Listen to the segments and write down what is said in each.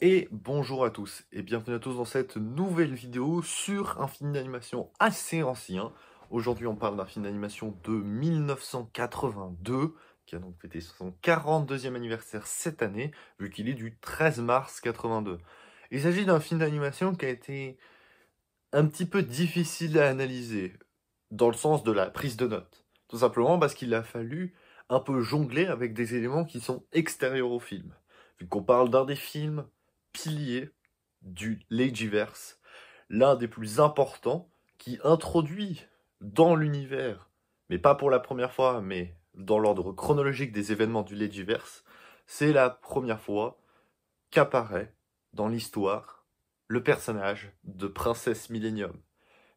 Et bonjour à tous et bienvenue à tous dans cette nouvelle vidéo sur un film d'animation assez ancien. Aujourd'hui on parle d'un film d'animation de 1982 qui a donc fêté son 42e anniversaire cette année vu qu'il est du 13 mars 82. Il s'agit d'un film d'animation qui a été un petit peu difficile à analyser dans le sens de la prise de notes. Tout simplement parce qu'il a fallu un peu jongler avec des éléments qui sont extérieurs au film. Vu qu'on parle d'un des films piliers du Legiverse, l'un des plus importants qui introduit dans l'univers, mais pas pour la première fois, mais dans l'ordre chronologique des événements du Legiverse, c'est la première fois qu'apparaît dans l'histoire le personnage de Princesse Millennium.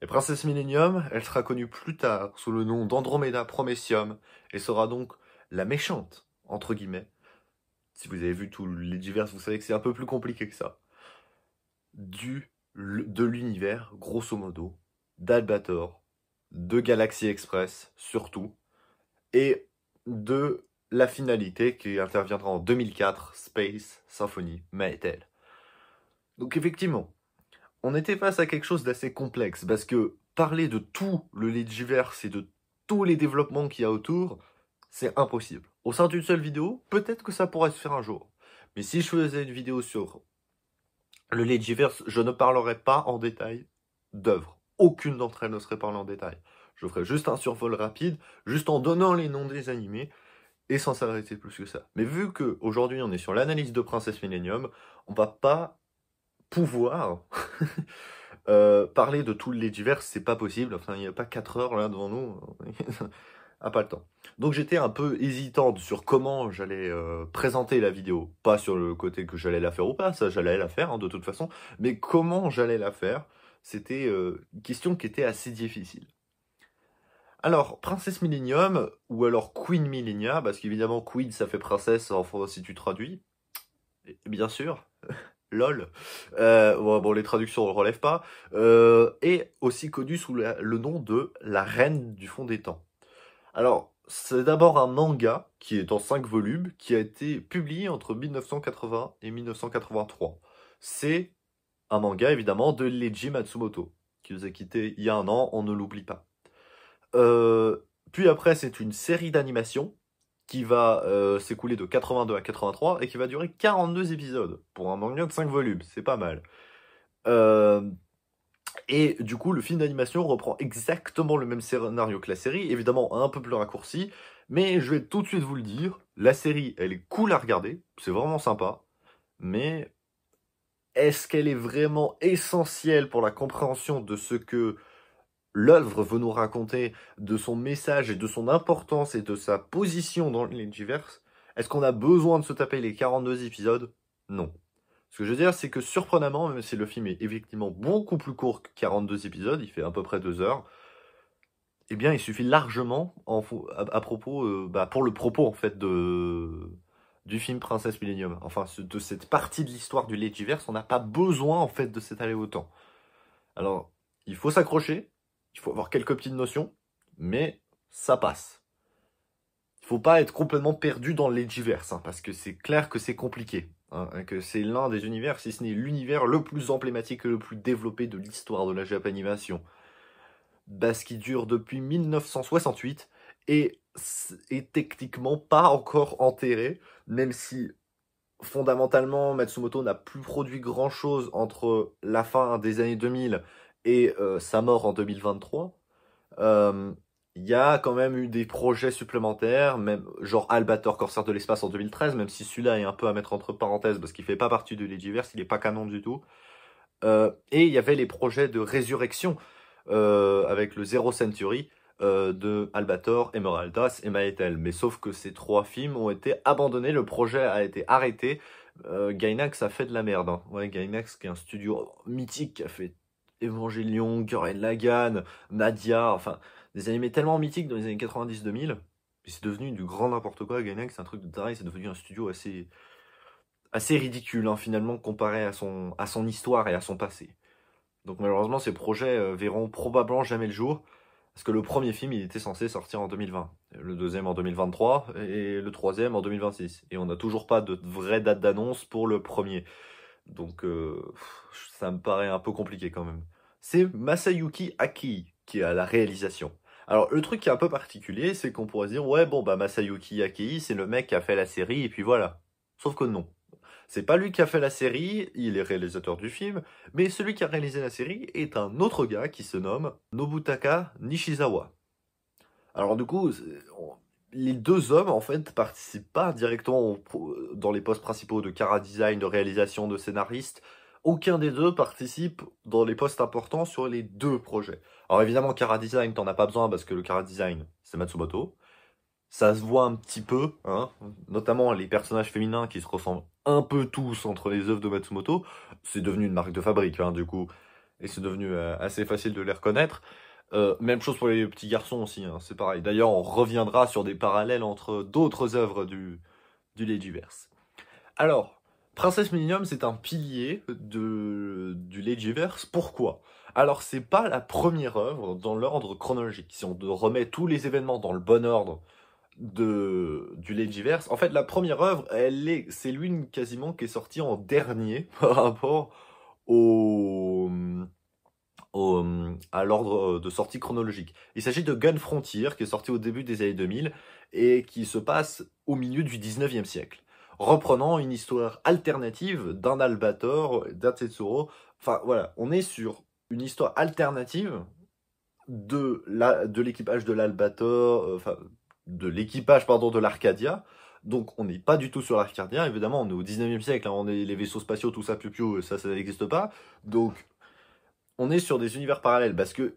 Et Princesse Millennium, elle sera connue plus tard sous le nom d'Andromeda Promessium et sera donc la méchante, entre guillemets. Si vous avez vu tous les divers, vous savez que c'est un peu plus compliqué que ça. De l'univers, grosso modo, d'Albator, de Galaxy Express, surtout, et de la finalité qui interviendra en 2004, Space Symphony Maëtel. Donc effectivement, on était face à quelque chose d'assez complexe, parce que parler de tout le Legiverse et de tous les développements qu'il y a autour, c'est impossible. Au sein d'une seule vidéo, peut-être que ça pourrait se faire un jour. Mais si je faisais une vidéo sur le Legiverse, je ne parlerai pas en détail d'œuvres. Aucune d'entre elles ne serait parlée en détail. Je ferai juste un survol rapide, juste en donnant les noms des animés, et sans s'arrêter plus que ça. Mais vu qu'aujourd'hui on est sur l'analyse de Princesse Millennium, on va pas pouvoir parler de tous les divers, c'est pas possible. Enfin, il n'y a pas 4 heures là devant nous. Ah, pas le temps. Donc j'étais un peu hésitante sur comment j'allais présenter la vidéo. Pas sur le côté que j'allais la faire ou pas, ça j'allais la faire hein, de toute façon. Mais comment j'allais la faire, c'était une question qui était assez difficile. Alors, Princesse Millennium, ou alors Queen Millenia, parce qu'évidemment Queen ça fait princesse, enfin si tu traduis, et bien sûr. LOL. Bon, les traductions ne le relèvent pas. Et aussi connu sous le nom de La Reine du Fond des Temps. Alors, c'est d'abord un manga qui est en 5 volumes, qui a été publié entre 1980 et 1983. C'est un manga, évidemment, de Leiji Matsumoto, qui nous a quittés il y a un an, on ne l'oublie pas. Puis après, c'est une série d'animation qui va s'écouler de 82 à 83 et qui va durer 42 épisodes pour un manga de 5 volumes, c'est pas mal. Euh, et du coup, le film d'animation reprend exactement le même scénario que la série, évidemment un peu plus raccourci, mais je vais tout de suite vous le dire, la série, elle est cool à regarder, c'est vraiment sympa, mais est-ce qu'elle est vraiment essentielle pour la compréhension de ce que l'œuvre veut nous raconter, de son message et de son importance et de sa position dans l'univers? Est-ce qu'on a besoin de se taper les 42 épisodes? Non. Ce que je veux dire, c'est que surprenamment, même si le film est effectivement beaucoup plus court que 42 épisodes, il fait à peu près 2 heures, eh bien, il suffit largement à propos, pour le propos en fait du film Princesse Millennium. Enfin, de cette partie de l'histoire du Legiverse, on n'a pas besoin en fait de s'étaler autant. Alors, il faut s'accrocher, il faut avoir quelques petites notions, mais ça passe. Il faut pas être complètement perdu dans le Legiverse, hein, parce que c'est clair que c'est compliqué. Hein, que c'est l'un des univers, si ce n'est l'univers le plus emblématique et le plus développé de l'histoire de la Japanimation. Parce qu'il dure depuis 1968 et est techniquement pas encore enterré, même si fondamentalement Matsumoto n'a plus produit grand chose entre la fin des années 2000 et sa mort en 2023. Il y a quand même eu des projets supplémentaires, même genre Albator Corsair de l'espace en 2013, même si celui-là est un peu à mettre entre parenthèses parce qu'il fait pas partie de Legiverse, il est pas canon du tout. Et il y avait les projets de résurrection avec le Zero Century de Albator, Emeraldas et Maëtel. Mais sauf que ces 3 films ont été abandonnés, le projet a été arrêté. Gainax a fait de la merde. Hein. Ouais, Gainax qui est un studio mythique qui a fait Evangelion, Gurren Lagann, Nadia, enfin des animés tellement mythiques dans les années 90-2000. Et c'est devenu du grand n'importe quoi. Gainax, c'est un truc de taré, c'est devenu un studio assez ridicule hein, finalement comparé à son histoire et à son passé. Donc malheureusement, ces projets verront probablement jamais le jour, parce que le premier film, il était censé sortir en 2020, le deuxième en 2023, et le troisième en 2026. Et on n'a toujours pas de vraie date d'annonce pour le premier. Donc ça me paraît un peu compliqué quand même. C'est Masayuki Aki qui est à la réalisation. Alors le truc qui est un peu particulier, c'est qu'on pourrait se dire ouais bon bah Masayuki Aki c'est le mec qui a fait la série et puis voilà. Sauf que non. C'est pas lui qui a fait la série, il est réalisateur du film, mais celui qui a réalisé la série est un autre gars qui se nomme Nobutaka Nishizawa. Alors du coup, les deux hommes en fait participent pas directement dans les postes principaux de chara design, de réalisation, de scénariste. Aucun des deux participe dans les postes importants sur les deux projets. Alors évidemment, chara design, t'en as pas besoin parce que le chara design, c'est Matsumoto. Ça se voit un petit peu, hein, notamment les personnages féminins qui se ressemblent un peu tous entre les œuvres de Matsumoto. C'est devenu une marque de fabrique, hein, du coup, et c'est devenu assez facile de les reconnaître. Même chose pour les petits garçons aussi, hein, c'est pareil. D'ailleurs, on reviendra sur des parallèles entre d'autres œuvres du Legiverse. Alors, Princess Millennium, c'est un pilier du Legiverse. Pourquoi? Alors, c'est pas la première œuvre dans l'ordre chronologique. Si on remet tous les événements dans le bon ordre du Legiverse, en fait, la première œuvre, c'est l'une quasiment qui est sortie en dernier par rapport au à l'ordre de sortie chronologique. Il s'agit de Gun Frontier, qui est sorti au début des années 2000 et qui se passe au milieu du 19e siècle, reprenant une histoire alternative d'un Albator, d'un Tetsuro. Enfin voilà, on est sur une histoire alternative de l'équipage de l'Albator, enfin de l'équipage pardon de l'Arcadia. Donc on n'est pas du tout sur l'Arcadia, évidemment, on est au 19e siècle, hein, on est les vaisseaux spatiaux, tout ça, piou ça n'existe pas. Donc on est sur des univers parallèles parce que,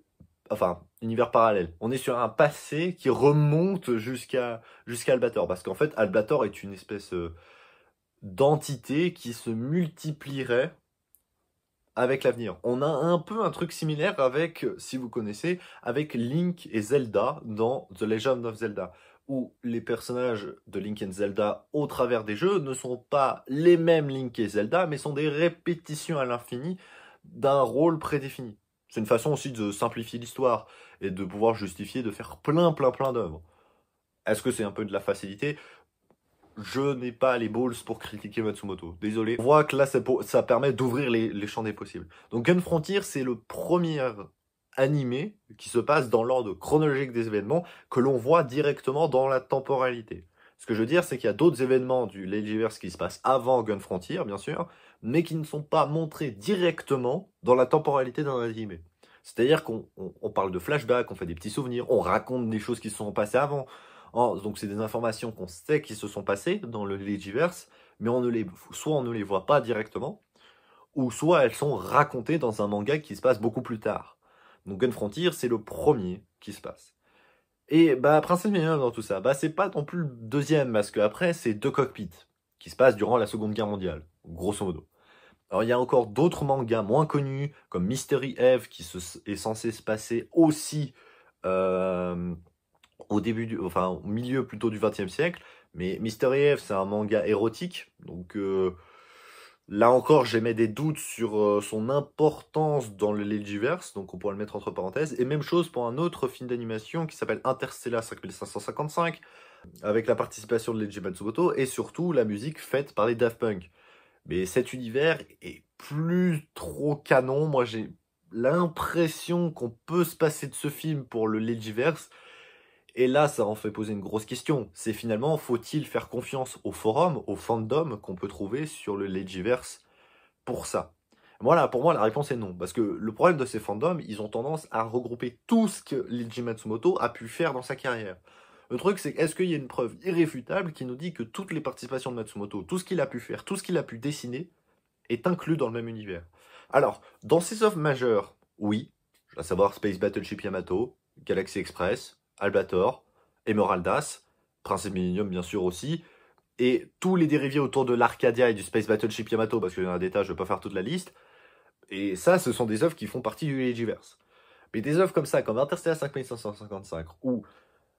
enfin, univers parallèles. On est sur un passé qui remonte jusqu'à Albator parce qu'en fait, Albator est une espèce d'entité qui se multiplierait avec l'avenir. On a un peu un truc similaire avec, si vous connaissez, avec Link et Zelda dans The Legend of Zelda, où les personnages de Link et Zelda au travers des jeux ne sont pas les mêmes Link et Zelda, mais sont des répétitions à l'infini d'un rôle prédéfini. C'est une façon aussi de simplifier l'histoire et de pouvoir justifier de faire plein d'œuvres. Est-ce que c'est un peu de la facilité? Je n'ai pas les balls pour critiquer Matsumoto. Désolé. On voit que là, ça permet d'ouvrir les champs des possibles. Donc Gun Frontier, c'est le premier animé qui se passe dans l'ordre chronologique des événements que l'on voit directement dans la temporalité. Ce que je veux dire, c'est qu'il y a d'autres événements du Legiverse qui se passent avant Gun Frontier, bien sûr, mais qui ne sont pas montrés directement dans la temporalité d'un animé. C'est-à-dire qu'on parle de flashbacks, on fait des petits souvenirs, on raconte des choses qui se sont passées avant. Donc c'est des informations qu'on sait qui se sont passées dans le Legiverse, mais soit on ne les voit pas directement, ou soit elles sont racontées dans un manga qui se passe beaucoup plus tard. Donc Gun Frontier, c'est le premier qui se passe. Et bah Princess Millennium dans tout ça, bah c'est pas non plus le deuxième, parce que après c'est deux cockpits, qui se passent durant la Seconde Guerre mondiale, grosso modo. Alors il y a encore d'autres mangas moins connus, comme Mystery Eve, est censé se passer aussi au milieu plutôt du XXe siècle. Mais Mystery Eve, c'est un manga érotique, donc là encore, j'émets des doutes sur son importance dans le Legiverse, donc on pourrait le mettre entre parenthèses. Et même chose pour un autre film d'animation qui s'appelle Interstellar 5555, avec la participation de Leiji Matsumoto et surtout la musique faite par les Daft Punk. Mais cet univers est plus trop canon. Moi, j'ai l'impression qu'on peut se passer de ce film pour le Legiverse. Et là, ça en fait poser une grosse question. C'est finalement, faut-il faire confiance au forum, au fandom qu'on peut trouver sur le Legiverse pour ça? Voilà, pour moi, la réponse est non. Parce que le problème de ces fandoms, ils ont tendance à regrouper tout ce que Leiji Matsumoto a pu faire dans sa carrière. Le truc, c'est est-ce qu'il y a une preuve irréfutable qui nous dit que toutes les participations de Matsumoto, tout ce qu'il a pu faire, tout ce qu'il a pu dessiner, est inclus dans le même univers? Alors, dans ses œuvres majeures, oui, à savoir Space Battleship Yamato, Galaxy Express, Albator, Emeraldas, Princess Millennium bien sûr aussi, et tous les dérivés autour de l'Arcadia et du Space Battleship Yamato, parce qu'il y en a des tas, je ne vais pas faire toute la liste. Et ça, ce sont des œuvres qui font partie du Legiverse. Mais des œuvres comme ça, comme Interstellar 5555, où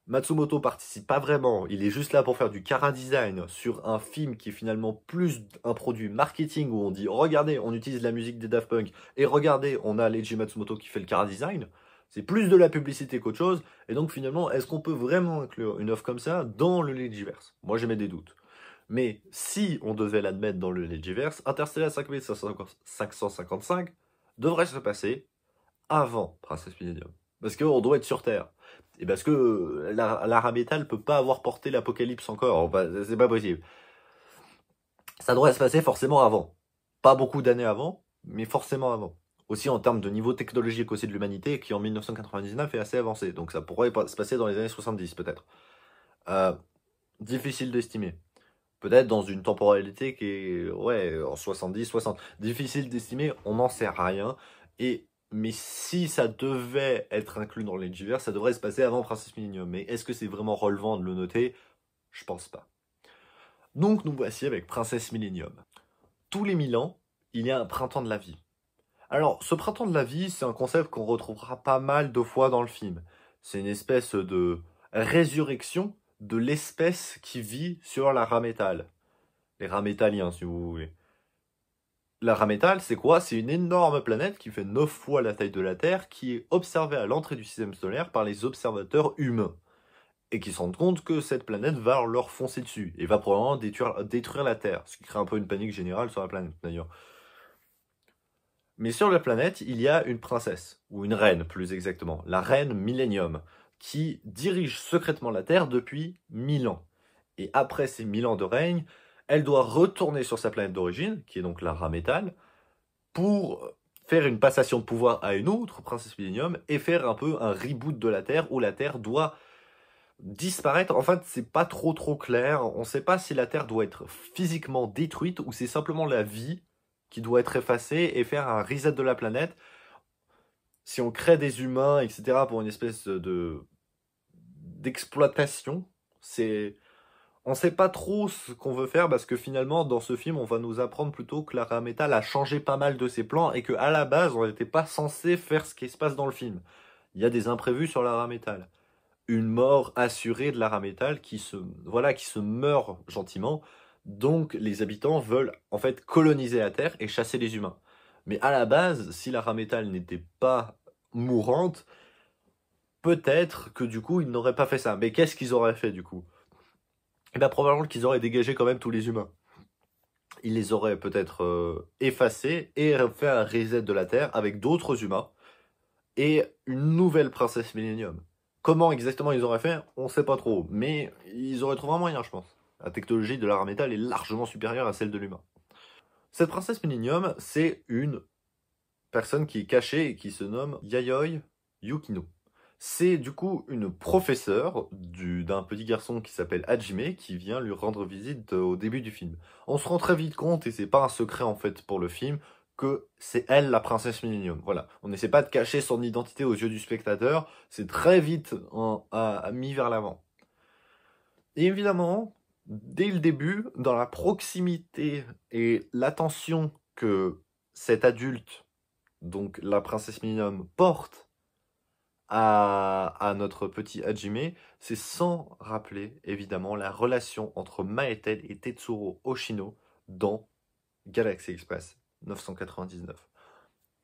Matsumoto participe pas vraiment, il est juste là pour faire du chara design sur un film qui est finalement plus un produit marketing où on dit regardez, on utilise la musique des Daft Punk et regardez, on a Leiji Matsumoto qui fait le chara design. C'est plus de la publicité qu'autre chose. Et donc finalement, est-ce qu'on peut vraiment inclure une œuvre comme ça dans le Legiverse? Moi, j'ai mes des doutes. Mais si on devait l'admettre dans le Legiverse, Interstellar 5555 devrait se passer avant Princess Millennium. Parce qu'on doit être sur Terre. Et parce que la Ramétal peut pas avoir porté l'apocalypse encore. Enfin, c'est pas possible. Ça devrait se passer forcément avant. Pas beaucoup d'années avant, mais forcément avant. Aussi en termes de niveau technologique aussi de l'humanité, qui en 1999 est assez avancé. Donc ça pourrait se passer dans les années 70 peut-être. Euh, difficile d'estimer. Peut-être dans une temporalité qui est, ouais, en 70, 60. Difficile d'estimer, on n'en sait rien. Mais si ça devait être inclus dans l'univers, ça devrait se passer avant Princess Millennium. Mais est-ce que c'est vraiment relevant de le noter? Je pense pas. Donc nous voici avec Princess Millennium. Tous les 1000 ans, il y a un printemps de la vie. Alors, ce printemps de la vie, c'est un concept qu'on retrouvera pas mal de fois dans le film. C'est une espèce de résurrection de l'espèce qui vit sur la Ramétal. Les Ramétaliens, si vous voulez. La Ramétal, c'est quoi? C'est une énorme planète qui fait 9 fois la taille de la Terre, qui est observée à l'entrée du système solaire par les observateurs humains. Et qui se rendent compte que cette planète va leur foncer dessus, et va probablement détruire la Terre, ce qui crée un peu une panique générale sur la planète, d'ailleurs. Mais sur la planète, il y a une princesse, ou une reine plus exactement, la reine Millennium, qui dirige secrètement la Terre depuis 1000 ans. Et après ces 1000 ans de règne, elle doit retourner sur sa planète d'origine, qui est donc la Ramétal, pour faire une passation de pouvoir à une autre, Princesse Millennium, et faire un peu un reboot de la Terre, où la Terre doit disparaître. En fait, c'est pas trop clair. On sait pas si la Terre doit être physiquement détruite, ou c'est simplement la vie qui doit être effacée et faire un reset de la planète. Si on crée des humains, etc., pour une espèce d'exploitation, on sait pas trop ce qu'on veut faire parce que finalement, dans ce film, on va nous apprendre plutôt que Lara Metal a changé pas mal de ses plans et qu'à la base, on n'était pas censé faire ce qui se passe dans le film. Il y a des imprévus sur Lara Metal. Une mort assurée de Lara Metal voilà, qui se meurt gentiment. Donc, les habitants veulent en fait coloniser la Terre et chasser les humains. Mais à la base, si Lara Metal n'était pas mourante, peut-être que du coup, ils n'auraient pas fait ça. Mais qu'est-ce qu'ils auraient fait du coup? Eh bien, probablement qu'ils auraient dégagé quand même tous les humains. Ils les auraient peut-être effacés et fait un reset de la Terre avec d'autres humains et une nouvelle princesse Millennium. Comment exactement ils auraient fait, on sait pas trop, mais ils auraient trouvé un moyen, je pense. La technologie de l'art métal est largement supérieure à celle de l'humain. Cette princesse Millennium, c'est une personne qui est cachée et qui se nomme Yayoi Yukino. C'est du coup une professeure d'un petit garçon qui s'appelle Hajime qui vient lui rendre visite au début du film. On se rend très vite compte, et c'est pas un secret en fait pour le film, que c'est elle la princesse Millennium. Voilà, on n'essaie pas de cacher son identité aux yeux du spectateur, c'est très vite mis vers l'avant. Et évidemment, dès le début, dans la proximité et l'attention que cet adulte, donc la princesse Millennium, porte à notre petit Hajime, c'est sans rappeler évidemment la relation entre Maetel et Tetsuro Oshino dans Galaxy Express 999.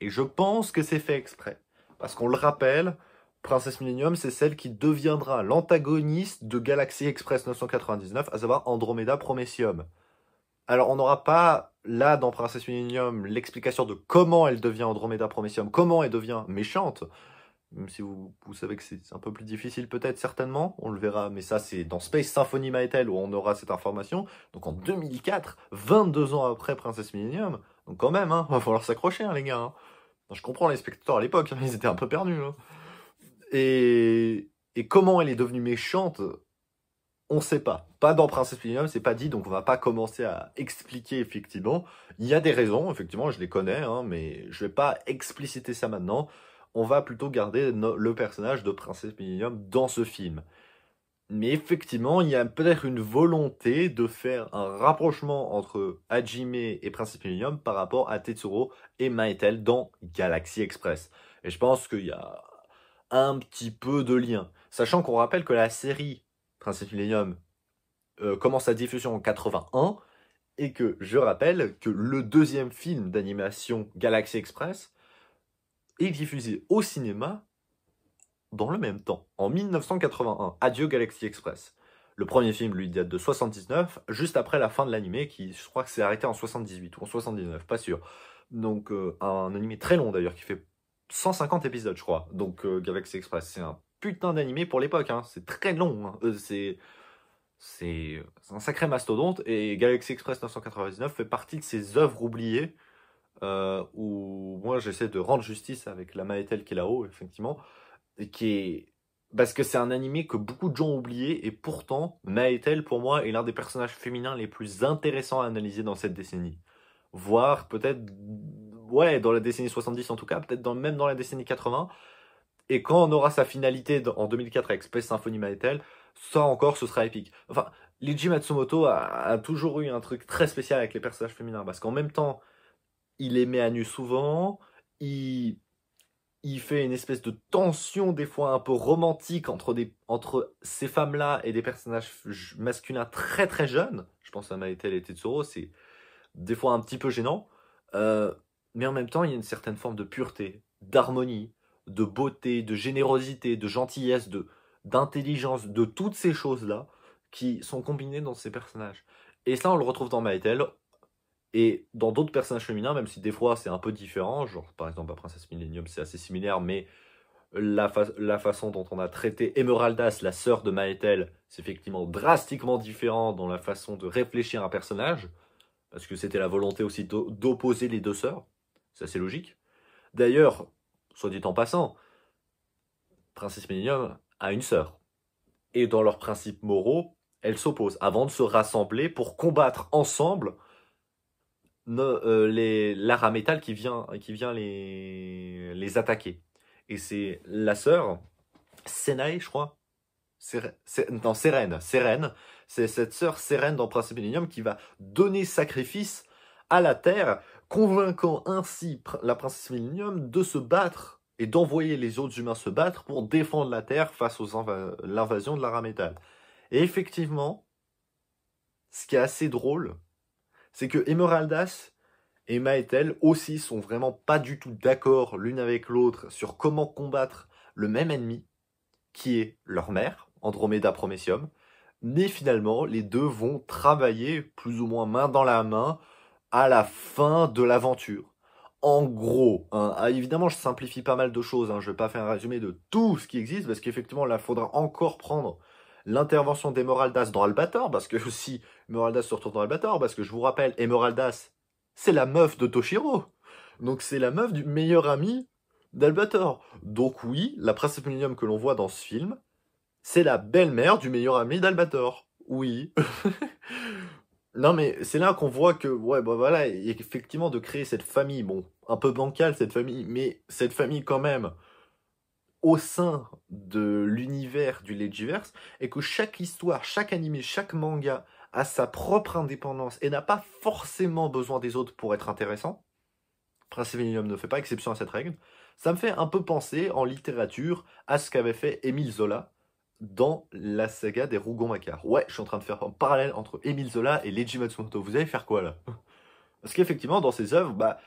Et je pense que c'est fait exprès, parce qu'on le rappelle, Princess Millennium, c'est celle qui deviendra l'antagoniste de Galaxy Express 999, à savoir Andromeda Promessium. Alors on n'aura pas, là, dans Princess Millennium, l'explication de comment elle devient Andromeda Promessium, comment elle devient méchante, même si vous savez que c'est un peu plus difficile peut-être, certainement, on le verra, mais ça c'est dans Space Symphony Maetel où on aura cette information. Donc en 2004, 22 ans après Princess Millennium, donc quand même, hein, va falloir s'accrocher les gars. Hein. Je comprends les spectateurs à l'époque, ils étaient un peu perdus. Hein. Et comment elle est devenue méchante, on sait pas. Pas dans Princess Millennium, c'est pas dit, donc on va pas commencer à expliquer effectivement. Il y a des raisons, effectivement, je les connais, hein, mais je vais pas expliciter ça maintenant. On va plutôt garder le personnage de Princess Millennium dans ce film. Mais effectivement, il y a peut-être une volonté de faire un rapprochement entre Hajime et Princess Millennium par rapport à Tetsuro et Maetel dans Galaxy Express. Et je pense qu'il y a un petit peu de lien. Sachant qu'on rappelle que la série Princess Millennium commence sa diffusion en 81 et que je rappelle que le deuxième film d'animation Galaxy Express est diffusé au cinéma dans le même temps, en 1981. Adieu Galaxy Express. Le premier film, lui, date de 79, juste après la fin de l'animé, qui, je crois que c'est arrêté en 78 ou en 79, pas sûr. Donc, un animé très long d'ailleurs, qui fait 150 épisodes, je crois. Donc, Galaxy Express, c'est un putain d'animé pour l'époque, hein. C'est très long, hein. C'est un sacré mastodonte, et Galaxy Express 999 fait partie de ces œuvres oubliées, où moi j'essaie de rendre justice avec la Maëtel qui est là-haut, effectivement, et qui est... Parce que c'est un animé que beaucoup de gens ont oublié, et pourtant, Maëtel, pour moi, est l'un des personnages féminins les plus intéressants à analyser dans cette décennie. Voire peut-être, ouais, dans la décennie 70 en tout cas, peut-être même dans la décennie 80. Et quand on aura sa finalité en 2004 avec Space Symphony Maëtel, ça encore, ce sera épique. Enfin, Leiji Matsumoto a toujours eu un truc très spécial avec les personnages féminins, parce qu'en même temps, il les met à nu souvent, il, il fait une espèce de tension des fois un peu romantique entre ces femmes-là et des personnages masculins très très jeunes. Je pense à Maëtel et Tetsuro, c'est des fois un petit peu gênant. Euh, mais en même temps, il y a une certaine forme de pureté, d'harmonie, de beauté, de générosité, de gentillesse, d'intelligence, de toutes ces choses-là qui sont combinées dans ces personnages. Et ça, on le retrouve dans Maëtel et dans d'autres personnages féminins, même si des fois c'est un peu différent. Genre, par exemple, à Princesse Millennium, c'est assez similaire, mais la façon dont on a traité Emeraldas, la sœur de Maëtel, c'est effectivement drastiquement différent dans la façon de réfléchir à un personnage, parce que c'était la volonté aussi d'opposer les deux sœurs. C'est assez logique. D'ailleurs, soit dit en passant, Princesse Millennium a une sœur. Et dans leurs principes moraux, elles s'opposent avant de se rassembler pour combattre ensemble l'Ara Metal qui vient les attaquer. Et c'est la sœur, Senai, je crois. Non, Sérène. Sérène. C'est cette sœur Sérène dans Principe Millennium qui va donner sacrifice à la Terre, convainquant ainsi la Princesse Millennium de se battre et d'envoyer les autres humains se battre pour défendre la Terre face aux l'invasion de l'Ara Metal. Et effectivement, ce qui est assez drôle, c'est que Emeraldas et Maëtel aussi sont vraiment pas du tout d'accord l'une avec l'autre sur comment combattre le même ennemi, qui est leur mère, Andromeda Prometium, mais finalement, les deux vont travailler plus ou moins main dans la main à la fin de l'aventure. En gros, hein, évidemment, je simplifie pas mal de choses, hein, je vais pas faire un résumé de tout ce qui existe, parce qu'effectivement, là, il faudra encore prendre l'intervention d'Emeraldas dans Albator, parce que si Emeraldas se retrouve dans Albator, parce que je vous rappelle, Emeraldas, c'est la meuf de Toshiro. Donc c'est la meuf du meilleur ami d'Albator. Donc oui, la princesse Millennium que l'on voit dans ce film, c'est la belle-mère du meilleur ami d'Albator. Oui. Non mais c'est là qu'on voit que, ouais, bah voilà, et effectivement de créer cette famille, bon, un peu bancale cette famille, mais cette famille quand même, au sein de l'univers du Legiverse, et que chaque histoire, chaque animé, chaque manga a sa propre indépendance et n'a pas forcément besoin des autres pour être intéressant. Prince Millennium ne fait pas exception à cette règle. Ça me fait un peu penser en littérature à ce qu'avait fait Émile Zola dans la saga des Rougon-Macquart. Ouais, je suis en train de faire un parallèle entre Émile Zola et Leiji Matsumoto. Vous allez faire quoi là? Parce qu'effectivement, dans ces œuvres, bah,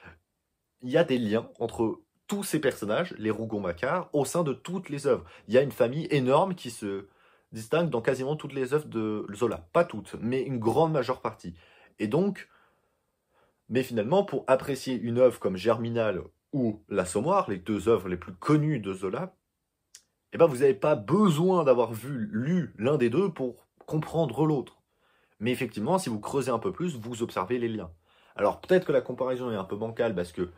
il y a des liens entre tous ces personnages, les Rougon-Macquart, au sein de toutes les œuvres. Il y a une famille énorme qui se distingue dans quasiment toutes les œuvres de Zola. Pas toutes, mais une grande majeure partie. Et donc, mais finalement, pour apprécier une œuvre comme Germinal ou L'Assommoir, les deux œuvres les plus connues de Zola, eh ben vous n'avez pas besoin d'avoir lu l'un des deux pour comprendre l'autre. Mais effectivement, si vous creusez un peu plus, vous observez les liens. Alors peut-être que la comparaison est un peu bancale parce que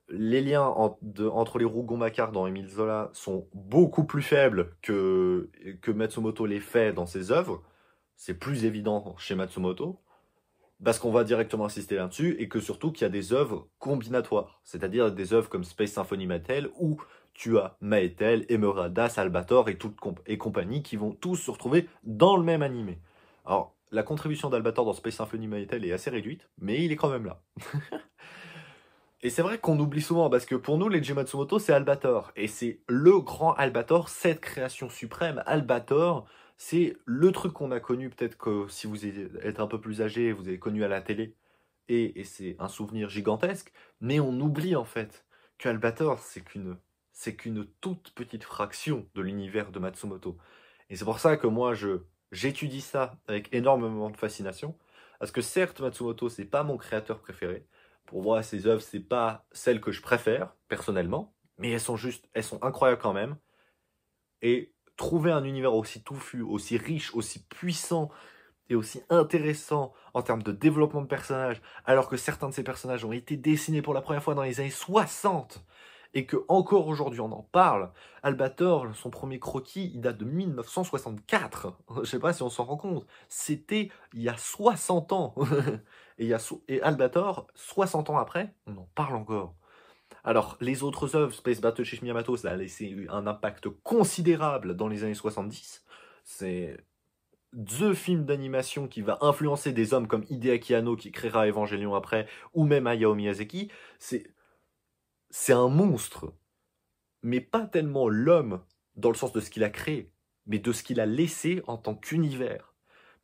les liens entre les Rougon-Macquart dans Émile Zola sont beaucoup plus faibles que Matsumoto les fait dans ses œuvres. C'est plus évident chez Matsumoto. Parce qu'on va directement insister là-dessus, et que surtout qu'il y a des œuvres combinatoires, c'est-à-dire des œuvres comme Space Symphony Mattel, où tu as Maëtel, Emeraldas, Albator et compagnie qui vont tous se retrouver dans le même animé. Alors, la contribution d'Albator dans Space Symphony Mattel est assez réduite, mais il est quand même là. Et c'est vrai qu'on oublie souvent, parce que pour nous, Leiji Matsumoto, c'est Albator. Et c'est le grand Albator, cette création suprême, Albator. C'est le truc qu'on a connu, peut-être que si vous êtes un peu plus âgé, vous avez connu à la télé. Et c'est un souvenir gigantesque. Mais on oublie en fait qu'Albator, c'est qu'une toute petite fraction de l'univers de Matsumoto. Et c'est pour ça que moi, j'étudie ça avec énormément de fascination. Parce que certes, Matsumoto, c'est pas mon créateur préféré. Pour moi, ses œuvres, c'est pas celles que je préfère, personnellement. Mais elles sont incroyables quand même. Et trouver un univers aussi touffu, aussi riche, aussi puissant et aussi intéressant en termes de développement de personnages, alors que certains de ces personnages ont été dessinés pour la première fois dans les années 60 et que encore aujourd'hui on en parle. Albator, son premier croquis, il date de 1964. Je sais pas si on s'en rend compte. C'était il y a 60 ans. Et Albator, 60 ans après, on en parle encore. Alors, les autres œuvres, Space Battle chez Miyamoto, ça a laissé un impact considérable dans les années 70. C'est The film d'animation qui va influencer des hommes comme Hideaki Anno qui créera Evangelion après, ou même Hayao Miyazaki. C'est un monstre, mais pas tellement l'homme dans le sens de ce qu'il a créé, mais de ce qu'il a laissé en tant qu'univers.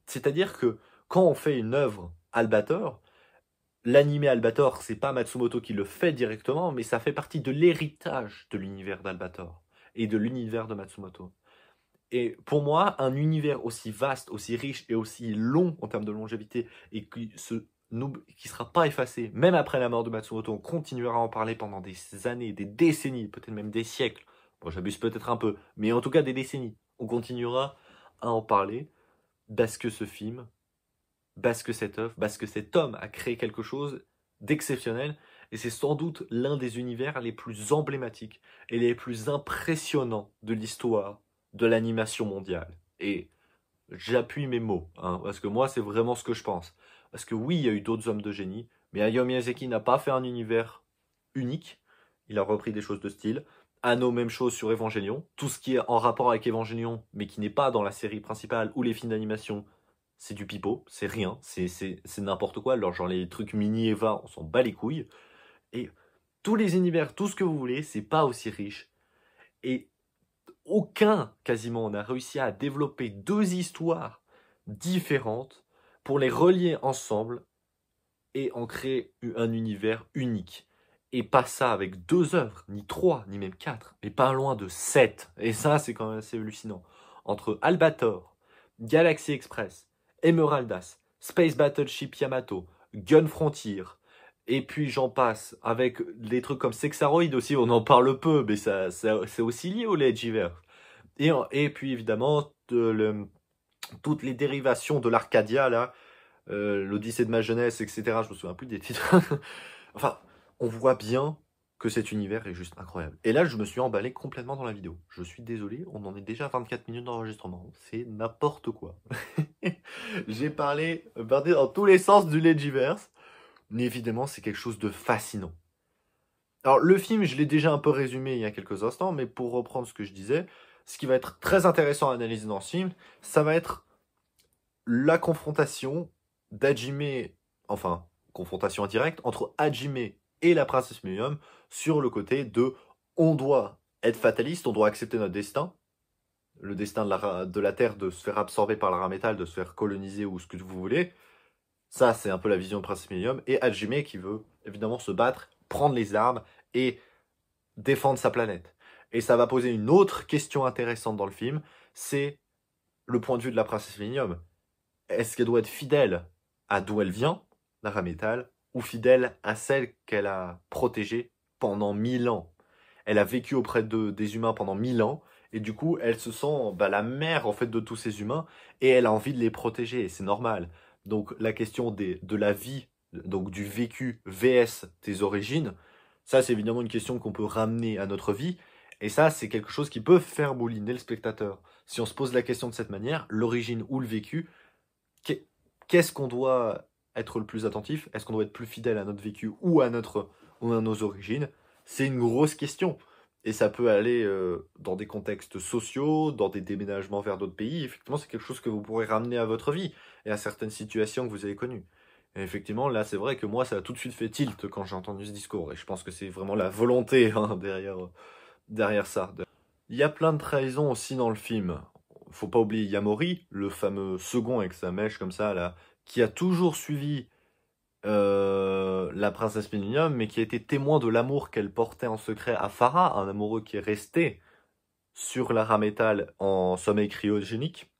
C'est-à-dire que quand on fait une œuvre Albator, l'anime Albator, c'est pas Matsumoto qui le fait directement, mais ça fait partie de l'héritage de l'univers d'Albator et de l'univers de Matsumoto. Et pour moi, un univers aussi vaste, aussi riche et aussi long en termes de longévité et qui sera pas effacé, même après la mort de Matsumoto, on continuera à en parler pendant des années, des décennies, peut-être même des siècles. Bon, j'abuse peut-être un peu, mais en tout cas des décennies. On continuera à en parler parce que ce film, parce que cette œuvre, parce que cet homme a créé quelque chose d'exceptionnel. Et c'est sans doute l'un des univers les plus emblématiques et les plus impressionnants de l'histoire de l'animation mondiale. Et j'appuie mes mots, hein, parce que moi, c'est vraiment ce que je pense. Parce que oui, il y a eu d'autres hommes de génie, mais Hayao Miyazaki n'a pas fait un univers unique. Il a repris des choses de style. Anno, même chose sur Evangelion. Tout ce qui est en rapport avec Evangelion, mais qui n'est pas dans la série principale ou les films d'animation, c'est du pipeau, c'est rien, c'est n'importe quoi. Alors, genre les trucs mini Eva, on s'en bat les couilles. Et tous les univers, tout ce que vous voulez, c'est pas aussi riche. Et aucun, quasiment, n'a réussi à développer deux histoires différentes pour les relier ensemble et en créer un univers unique. Et pas ça avec deux œuvres, ni trois, ni même quatre, mais pas loin de sept. Et ça, c'est quand même assez hallucinant. Entre Albator, Galaxy Express, Emeraldas, Space Battleship Yamato, Gun Frontier, et puis j'en passe, avec des trucs comme Sexaroid aussi, on en parle peu, mais c'est aussi lié au Legiverse. Et puis évidemment, toutes les dérivations de l'Arcadia, là, l'Odyssée de ma jeunesse, etc. Je me souviens plus des titres. Enfin, on voit bien que cet univers est juste incroyable. Et là, je me suis emballé complètement dans la vidéo. Je suis désolé, on en est déjà à 24 minutes d'enregistrement. C'est n'importe quoi. J'ai parlé dans tous les sens du Legiverse. Mais évidemment, c'est quelque chose de fascinant. Alors, le film, je l'ai déjà un peu résumé il y a quelques instants, mais pour reprendre ce que je disais, ce qui va être très intéressant à analyser dans ce film, ça va être la confrontation d'Hajime, enfin, confrontation indirecte, entre Hajime et la princesse Millennium sur le côté de on doit être fataliste, on doit accepter notre destin, le destin de la Terre de se faire absorber par la rame métal, de se faire coloniser ou ce que vous voulez. Ça, c'est un peu la vision de Princesse Millennium. Et Hajime qui veut évidemment se battre, prendre les armes et défendre sa planète. Et ça va poser une autre question intéressante dans le film, c'est le point de vue de la Princesse Millennium. Est-ce qu'elle doit être fidèle à d'où elle vient, la rame métal, ou fidèle à celle qu'elle a protégée pendant 1000 ans? Elle a vécu auprès des humains pendant 1000 ans, et du coup, elle se sent la mère en fait de tous ces humains, et elle a envie de les protéger, et c'est normal. Donc la question de la vie, donc du vécu vs tes origines, ça c'est évidemment une question qu'on peut ramener à notre vie, et ça c'est quelque chose qui peut faire mouliner le spectateur. Si on se pose la question de cette manière, l'origine ou le vécu, qu'est-ce qu'on doit être le plus attentif? Est-ce qu'on doit être plus fidèle à notre vécu ou à nos origines? C'est une grosse question. Et ça peut aller dans des contextes sociaux, dans des déménagements vers d'autres pays. Effectivement, c'est quelque chose que vous pourrez ramener à votre vie et à certaines situations que vous avez connues. Et effectivement, là, c'est vrai que moi, ça a tout de suite fait tilt quand j'ai entendu ce discours. Et je pense que c'est vraiment la volonté derrière ça. Il y a plein de trahisons aussi dans le film. Faut pas oublier Yamori, le fameux second avec sa mèche comme ça, là, qui a toujours suivi la princesse Millennium, mais qui a été témoin de l'amour qu'elle portait en secret à Farah, un amoureux qui est resté sur la rame métal en sommeil cryogénique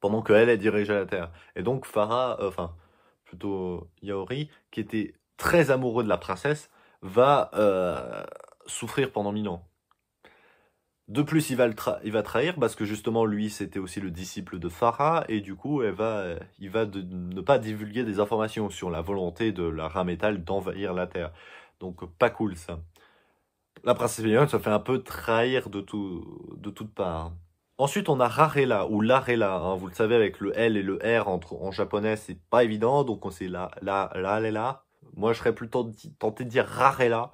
pendant qu'elle, elle dirigeait la Terre. Et donc Farah, enfin, plutôt Yaori, qui était très amoureux de la princesse, va souffrir pendant 1000 ans. De plus, il va trahir parce que justement, lui, c'était aussi le disciple de Farah, et du coup, il va ne pas divulguer des informations sur la volonté de la Rhame-Tal d'envahir la Terre. Donc, pas cool, ça. La princesse Mélione se fait un peu trahir de toutes parts. Ensuite, on a Rarela, ou Larela, hein. Vous le savez, avec le L et le R en japonais, c'est pas évident, donc on sait la. Moi, je serais plutôt tenté de dire Rarela,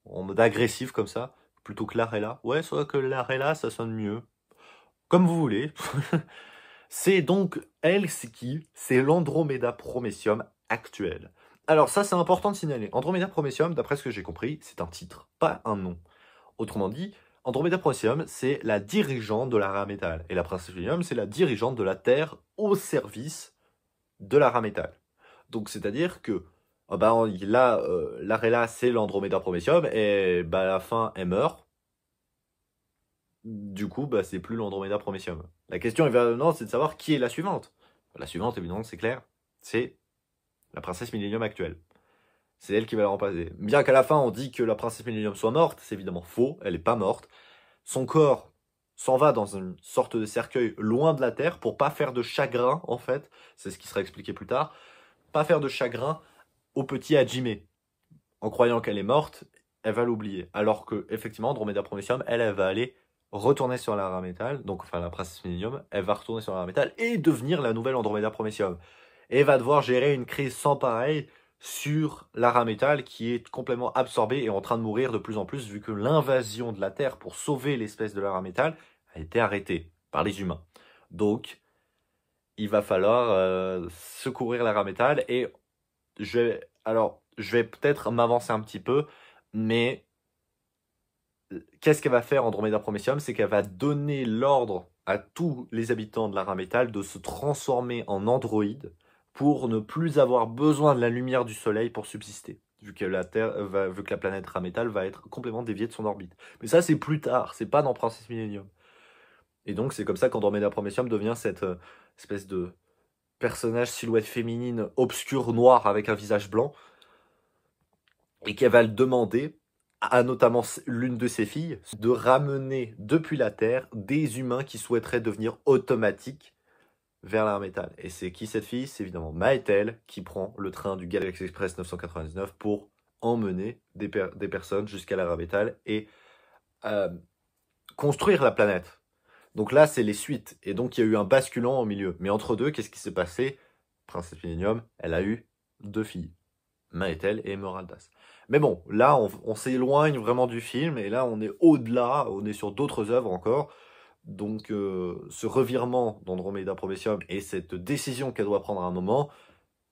en mode agressif comme ça, plutôt que Larella. Ouais, soit que Larella, ça sonne mieux. Comme vous voulez. C'est donc, elle, c'est qui? C'est l'Andromeda Prometium actuel. Alors ça, c'est important de signaler. Andromeda Prometium, d'après ce que j'ai compris, c'est un titre, pas un nom. Autrement dit, Andromeda Prometium, c'est la dirigeante de la Rhame-Tal. Et la princesse William, c'est la dirigeante de la Terre au service de la Rhame-Tal. Donc, c'est-à-dire que là, l'Arella, c'est l'Andromeda Prometium, et à la fin, elle meurt. Du coup, c'est plus l'Andromeda Prometium. La question, évidemment, c'est de savoir qui est la suivante. La suivante, évidemment, c'est clair, c'est la princesse Millennium actuelle. C'est elle qui va la remplacer. Bien qu'à la fin, on dit que la princesse Millennium soit morte, c'est évidemment faux, elle n'est pas morte. Son corps s'en va dans une sorte de cercueil loin de la Terre pour pas faire de chagrin, en fait. C'est ce qui sera expliqué plus tard. Pas faire de chagrin au petit Hajime. En croyant qu'elle est morte, elle va l'oublier. Alors que, effectivement, Andromeda Prometium, elle va aller retourner sur la Rhame-Tal, donc enfin la princesse Millennium, elle va retourner sur la Rhame-Tal et devenir la nouvelle Andromeda Prometium. Et va devoir gérer une crise sans pareil sur la Rhame-Tal qui est complètement absorbée et en train de mourir de plus en plus vu que l'invasion de la Terre pour sauver l'espèce de la Rhame-Tal a été arrêtée par les humains. Donc, il va falloir secourir la Rhame-Tal et je vais peut-être m'avancer un petit peu, mais qu'est-ce qu'elle va faire Andromeda Prometium? C'est qu'elle va donner l'ordre à tous les habitants de la Rhame-Tal de se transformer en androïdes pour ne plus avoir besoin de la lumière du soleil pour subsister, vu que la planète Rhame-Tal va être complètement déviée de son orbite. Mais ça, c'est plus tard, c'est pas dans Princess Millennium. Et donc, c'est comme ça qu'Andromeda Prometium devient cette espèce de personnage silhouette féminine obscure noire avec un visage blanc, et qu'elle va le demander à notamment l'une de ses filles de ramener depuis la Terre des humains qui souhaiteraient devenir automatiques vers la Rhame-Tal. Et c'est qui cette fille? C'est évidemment Maetel qui prend le train du Galaxy Express 999 pour emmener des personnes jusqu'à la Rhame-Tal et construire la planète. Donc là, c'est les suites. Et donc, il y a eu un basculant au milieu. Mais entre deux, qu'est-ce qui s'est passé? Princesse Millennium, elle a eu 2 filles. Maetel et Emeraldas. Mais bon, là, on s'éloigne vraiment du film, et là, on est au-delà, on est sur d'autres œuvres encore. Donc, ce revirement d'Andromeda Prometium et cette décision qu'elle doit prendre à un moment,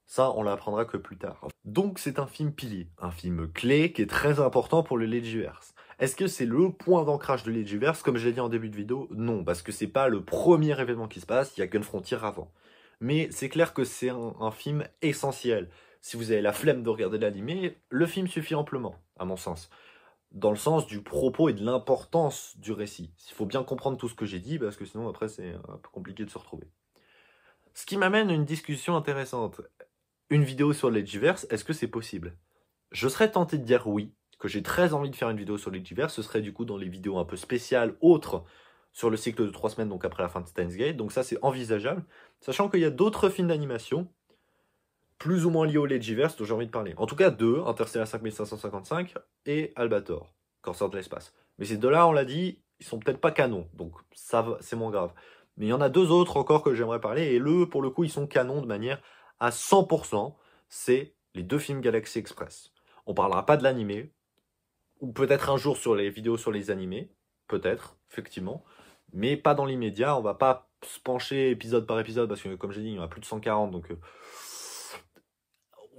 ça, on l'apprendra que plus tard. Donc, c'est un film pilier, un film clé qui est très important pour le Legiverse. Est-ce que c'est le point d'ancrage de Legiverse? Comme je l'ai dit en début de vidéo, non, parce que c'est pas le premier événement qui se passe, il y a Gun Frontier avant. Mais c'est clair que c'est un film essentiel. Si vous avez la flemme de regarder l'animé, le film suffit amplement, à mon sens. Dans le sens du propos et de l'importance du récit. Il faut bien comprendre tout ce que j'ai dit, parce que sinon après c'est un peu compliqué de se retrouver. Ce qui m'amène à une discussion intéressante. Une vidéo sur Legiverse, est-ce que c'est possible? Je serais tenté de dire oui, que j'ai très envie de faire une vidéo sur Legiverse, ce serait du coup dans les vidéos un peu spéciales, autres, sur le cycle de 3 semaines, donc après la fin de Steins Gate, donc ça c'est envisageable, sachant qu'il y a d'autres films d'animation, plus ou moins liés au Legiverse, dont j'ai envie de parler. En tout cas, deux, Interstellar 5555 et Albator, Corsair de l'espace. Mais ces deux-là, on l'a dit, ils sont peut-être pas canons, donc ça c'est moins grave. Mais il y en a deux autres encore que j'aimerais parler, et eux, pour le coup, ils sont canons de manière à 100%, c'est les deux films Galaxy Express. On parlera pas de l'animé, ou peut-être un jour sur les vidéos sur les animés, peut-être, effectivement, mais pas dans l'immédiat, on va pas se pencher épisode par épisode, parce que comme j'ai dit, il y en a plus de 140, donc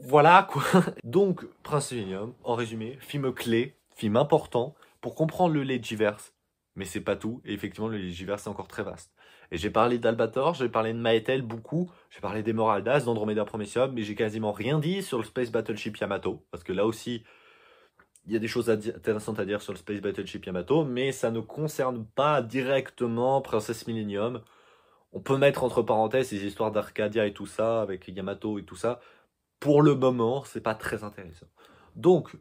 voilà quoi. Donc, Prince William, en résumé, film clé, film important pour comprendre le Legiverse. Mais c'est pas tout, et effectivement, le Legiverse est encore très vaste. Et j'ai parlé d'Albator, j'ai parlé de Maetel beaucoup, j'ai parlé d'Emeraldas, d'Andromeda Prometium, mais j'ai quasiment rien dit sur le Space Battleship Yamato, parce que là aussi, il y a des choses intéressantes à dire sur le Space Battleship Yamato, mais ça ne concerne pas directement Princess Millennium. On peut mettre entre parenthèses ces histoires d'Arcadia et tout ça, avec Yamato et tout ça. Pour le moment, c'est pas très intéressant. Donc,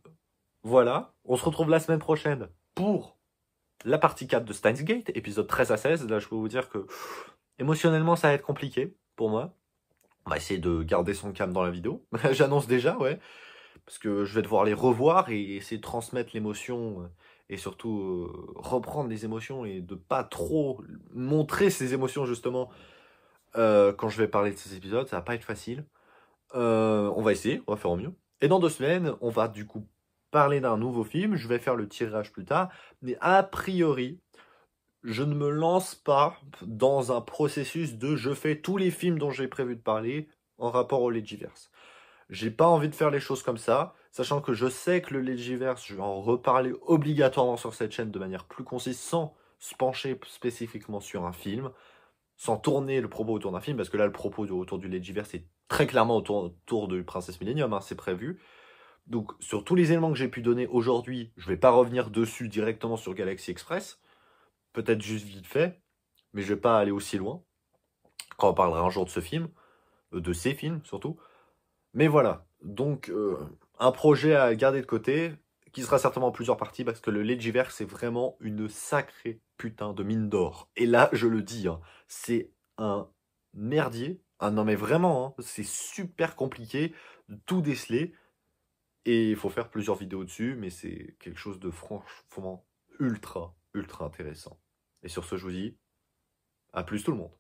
voilà. On se retrouve la semaine prochaine pour la partie 4 de Steins Gate, épisode 13 à 16. Là, je peux vous dire que émotionnellement, ça va être compliqué pour moi. On va essayer de garder son calme dans la vidéo. J'annonce déjà, ouais. Parce que je vais devoir les revoir et essayer de transmettre l'émotion et surtout reprendre les émotions et de pas trop montrer ces émotions justement quand je vais parler de ces épisodes. Ça va pas être facile. On va essayer, on va faire au mieux. Et dans 2 semaines, on va du coup parler d'un nouveau film. Je vais faire le tirage plus tard. Mais a priori, je ne me lance pas dans un processus de je fais tous les films dont j'ai prévu de parler en rapport au Legiverse. J'ai pas envie de faire les choses comme ça, sachant que je sais que le Legiverse, je vais en reparler obligatoirement sur cette chaîne de manière plus concise, sans se pencher spécifiquement sur un film, sans tourner le propos autour d'un film, parce que là, le propos autour du Legiverse est très clairement autour de Princesse Millennium, hein, c'est prévu. Donc, sur tous les éléments que j'ai pu donner aujourd'hui, je vais pas revenir dessus directement sur Galaxy Express, peut-être juste vite fait, mais je vais pas aller aussi loin, quand on parlera un jour de ce film, de ces films surtout. Mais voilà, donc un projet à garder de côté, qui sera certainement en plusieurs parties, parce que le Legiverse, c'est vraiment une sacrée putain de mine d'or. Et là, je le dis, hein, c'est un merdier. Ah non mais vraiment, hein, c'est super compliqué de tout déceler. Et il faut faire plusieurs vidéos dessus, mais c'est quelque chose de franchement ultra, ultra intéressant. Et sur ce, je vous dis, à plus tout le monde.